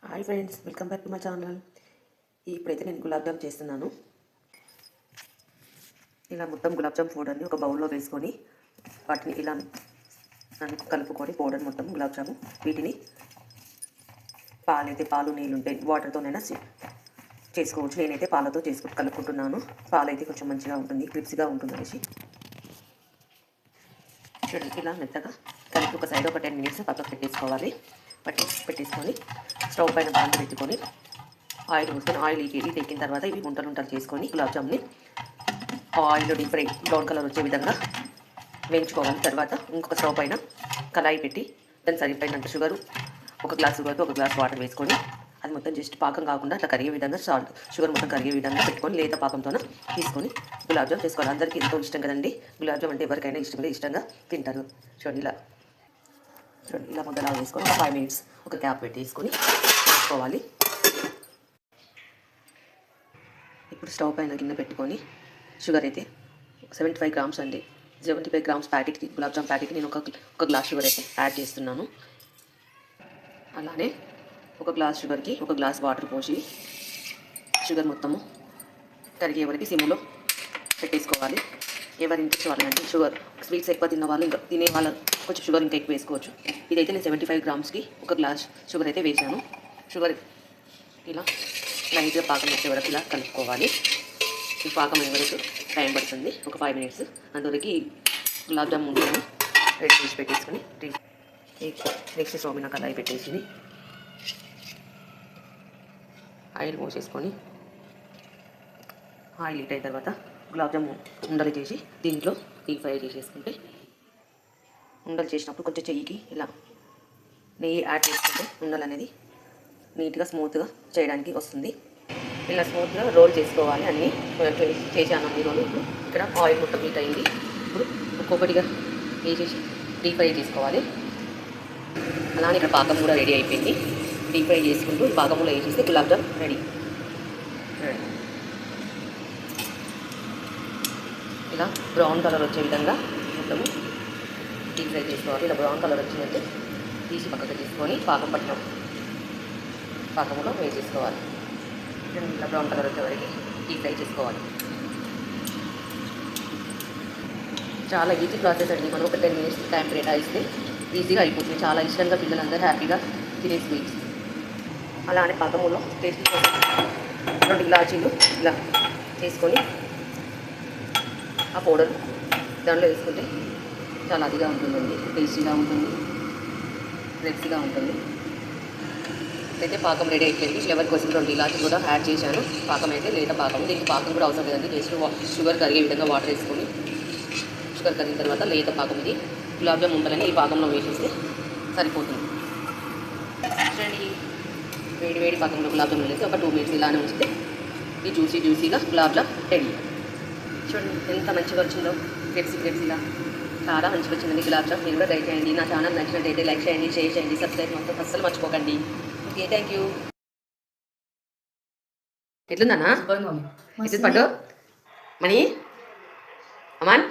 Hi friends, welcome back to my channel. ఇప్పుడైతే నేను గులాబ్ జామ్ చేస్తున్నాను. ఇలా మొత్తం గులాబ్ జామ్ పౌడర్ని ఒక బౌల్లో వేసుకొని వాటిని ఇలా కలుపుకొని పౌడర్ మొత్తం గులాబ్ జాము వీటిని పాలు నీళ్ళు ఉంటాయి వాటర్తోనైనా చేసుకోవచ్చు. నేనైతే పాలతో కలుపుకుంటున్నాను. పాలు అయితే కొంచెం మంచిగా ఉంటుంది, క్రిప్స్గా ఉంటుంది అనేసి. చూడండి, ఇలా మెత్తగా కలిపి ఒక సైడ్ ఒక 10 minutes పక్కకు పెట్టేసుకొని స్టవ్ పైన బాండి పెట్టుకొని ఆయిల్ పోసుకొని ఆయిల్ హీట్ ఎక్కిన తర్వాత ఇవి ఉంటలు చేసుకొని గులాబ్ జామ్ని oil deep fry brown colour వచ్చే విధంగా వేయించుకోవాలి. తర్వాత ఇంకొక స్టవ్ పైన కళాయి పెట్టి దాన్ని సరిపోయినంత ఒక గ్లాస్ షుగర్తో ఒక గ్లాస్ వాటర్ వేసుకొని అది మొత్తం జస్ట్ పాకం కాకుండా అట్లా కరిగే విధంగా షుగర్ మొత్తం కరిగే విధంగా పెట్టుకొని లేత పాకంతో తీసుకొని గులాబ్ జామ్ చేసుకోవాలి. అందరికీ ఎంతో ఇష్టం కదండి గులాబ్ జామ్ అంటే, ఎవరికైనా ఇష్టంగా తింటారు. చూడండి ఇలా ముద్దలా వేసుకొని ఒక 5 minutes ఒక క్యాప్ పెట్టేసుకొని వేసుకోవాలి. ఇప్పుడు స్టవ్ పైన గిన్నె పెట్టుకొని షుగర్ అయితే 75 grams అండి. 75 grams ప్యాకెట్కి గులాబ్ జామ్ ప్యాకెట్కి నేను ఒక గ్లాస్ షుగర్ అయితే యాడ్ చేస్తున్నాను. అలానే ఒక గ్లాస్ షుగర్కి ఒక గ్లాస్ వాటర్ పోసి షుగర్ మొత్తము కరిగే వరకు సిమ్లో పెట్టేసుకోవాలి. ఎవరి ఇంట్రెస్ట్ వాళ్ళంటే షుగర్ స్వీట్స్ ఎక్కువ తిన్న వాళ్ళు ఇంకా తినే వాళ్ళు కొంచెం షుగర్ ఇంకా ఎక్కువ వేసుకోవచ్చు. ఇదైతే నేను 75 gramsకి ఒక గ్లాస్ షుగర్ అయితే వేసాను. షుగర్ ఇలా లైట్గా పాకం వచ్చే వరకు ఇలా కలుపుకోవాలి. ఈ పాకం అయ్యే వరకు టైం పడుతుంది, ఒక 5 minutes. అందువరకు గులాబ్ జామ్ ముందు రెడీ చేసి పెట్టేసుకొని నెక్స్ట్ స్టవ్ మీద కళాయి పెట్టేసి ఆయిల్ పోసేసుకొని ఆయిల్ హీట్ అయిన తర్వాత గులాబ్ జామ్ ఉండలు చేసి దీంట్లో డీప్ ఫ్రై చేసేసుకుంటే ఉండలు చేసినప్పుడు కొంచెం చెయ్యికి ఇలా నెయ్యి యాడ్ చేసుకుంటే ఉండలు అనేది నీట్గా స్మూత్గా చేయడానికి వస్తుంది. ఇలా స్మూత్గా రోల్ చేసుకోవాలి. అన్నీ చేశాను అన్ని రోలు. ఇప్పుడు ఇక్కడ ఆయిల్ మొత్తం హీట్ అయింది. ఇప్పుడు ఒక్కొక్కటిగా వేసేసి డీప్ ఫ్రై చేసుకోవాలి. అలానే ఇక్కడ పాకం కూడా రెడీ అయిపోయింది. డీప్ ఫ్రై చేసుకుంటూ ఈ పాకంలో వేసేస్తే గులాబ్ జామ్ రెడీ. ఇలా బ్రౌన్ కలర్ వచ్చే విధంగా మొత్తము డీప్ ఫ్రై చేసుకోవాలి. ఇలా బ్రౌన్ కలర్ వచ్చినట్టు తీసి పక్కకు తీసుకొని పాకంలో వేసేసుకోవాలి. ఇలా బ్రౌన్ కలర్ వచ్చే వరకు డీప్ ఫ్రై చేసుకోవాలి. చాలా ఈజీ ప్రాసెస్ అండి. మనం ఒక 10 minutes టైం కేటాయిస్తే ఈజీగా అయిపోతుంది. చాలా ఇష్టంగా పిల్లలందరూ హ్యాపీగా తినే స్వీట్స్. అలానే పాకంలో టేస్ట్ కోసం 2 ఇలాచీలు ఇలా చేసుకొని ఆ పౌడర్ దాంట్లో వేసుకుంటే చాలా అదిగా ఉంటుందండి, టేస్టీగా ఉంటుంది, క్రిస్పీగా ఉంటుంది. అయితే పాకం రెడీ అయిపోయింది. ఫ్లేవర్ కోసం 2 ఇలాచీలు కూడా యాడ్ చేశాను. పాకం అయితే లేత పాకం, దీనికి పాకం కూడా అవసరం లేదండి. జస్ట్ షుగర్ కరిగే విధంగా వాటర్ వేసుకొని షుగర్ కరిగిన తర్వాత లేత పాకం ఇది గులాబ్ జామ్ ఉండాలని ఈ పాకంలో వేసేస్తే సరిపోతుంది. చూడండి, వేడి పాకంలో గులాబ్ జామ్ వేసి ఒక 2 minutes ఇలానే ఉంచితే ఈ జ్యూసీగా గులాబ్ జామ్ రెడీ. చూడండి ఎంత మంచిగా వచ్చిందో, క్రిప్సీగా చాలా మంచిగా వచ్చిందండి గులాబ్ జామ్. మీరు కూడా ట్రై చేయండి. నా ఛానల్ నచ్చినట్టయితే లైక్ చేయండి, షేర్ చేయండి, సబ్స్క్రైబ్ మొత్తం అస్సలు మర్చిపోకండి. Okay, thank you. ఎట్లుందన్నా? ఎట్లు పండు మనీ అమాన్?